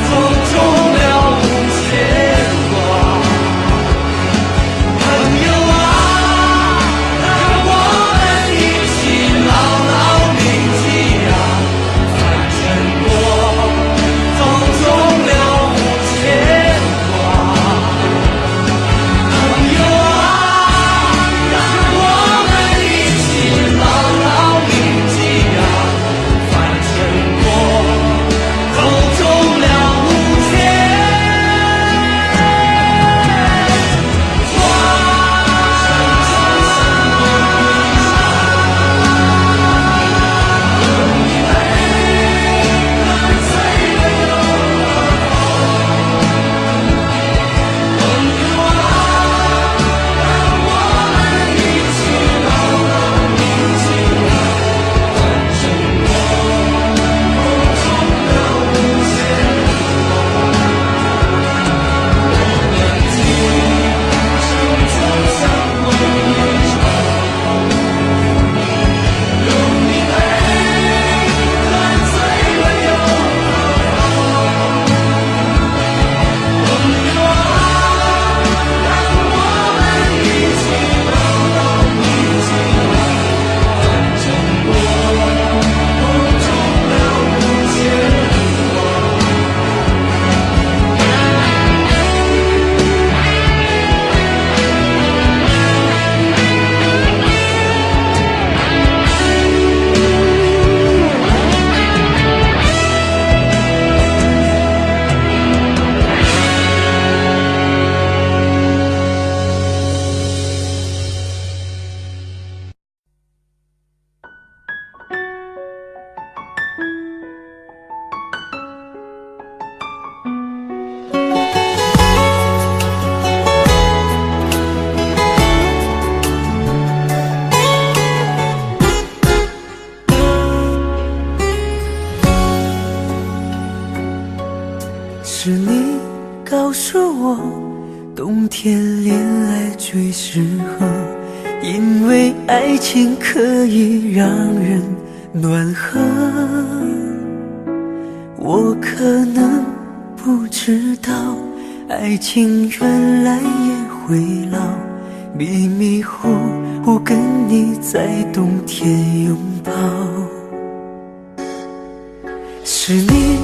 走中了无牵挂。朋友啊，让我们一起牢牢铭记呀，化成过走中了无牵挂。朋友啊，让我们一起牢牢铭记呀，化成过走中了无牵是你告诉我，冬天恋爱最适合，因为爱情可以让人暖和。我可能不知道，爱情原来也会老，迷迷糊糊跟你在冬天拥抱。是你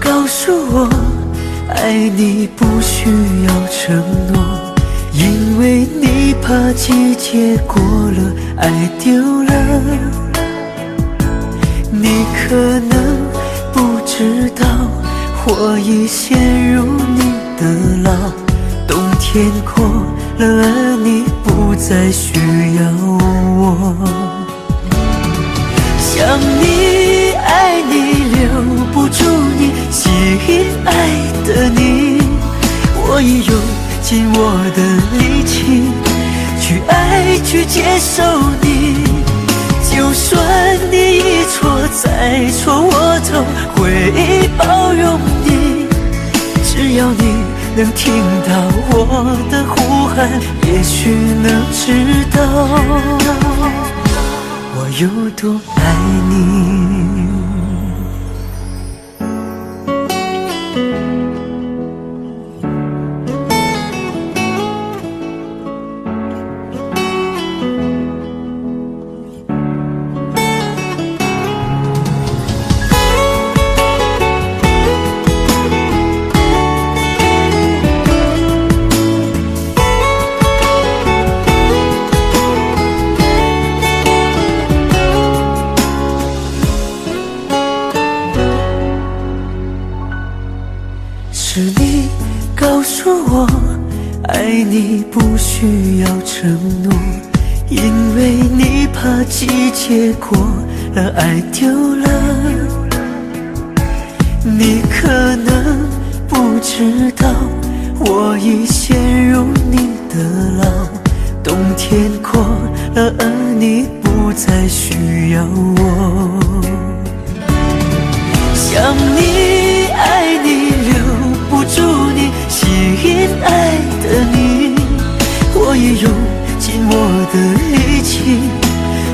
告诉我，爱你不需要承诺，因为你怕季节过了，爱丢了。你可能不知道，我已陷入你的牢。冬天过了，而你不再需要我。想你爱你留不住你，心爱的你，我已用尽我的力气去爱去接受你。就算你一错再错，我都会包容你。只要你能听到我的呼喊，也许能知道我有多爱你。是你告诉我，爱你不需要承诺，因为你怕季节过了，爱丢了。你可能不知道，我已陷入你的牢。冬天过了，而你不再需要我。想你爱你留不住你，心爱的你，我也用尽我的力气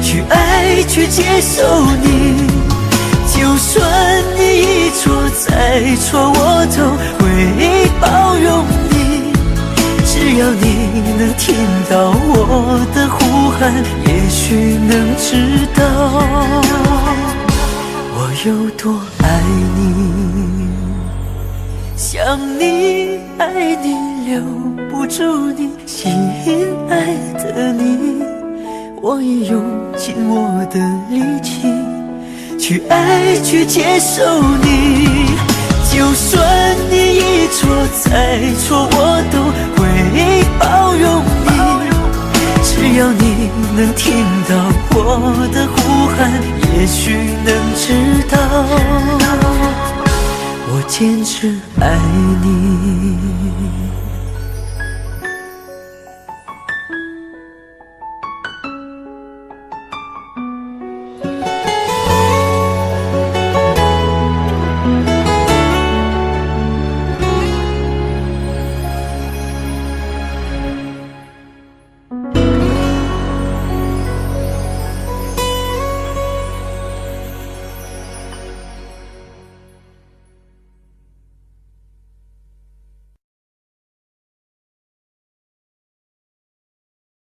去爱去接受你。就算你一错再错，我都会包容你。只要你能听到我的呼喊，也许能知道我有多爱你。想你爱你留不住你，心爱的你，我已用尽我的力气去爱去接受你。就算你一错再错，我都会包容你。只要你能听到我的呼喊，也许能知道我坚持爱你。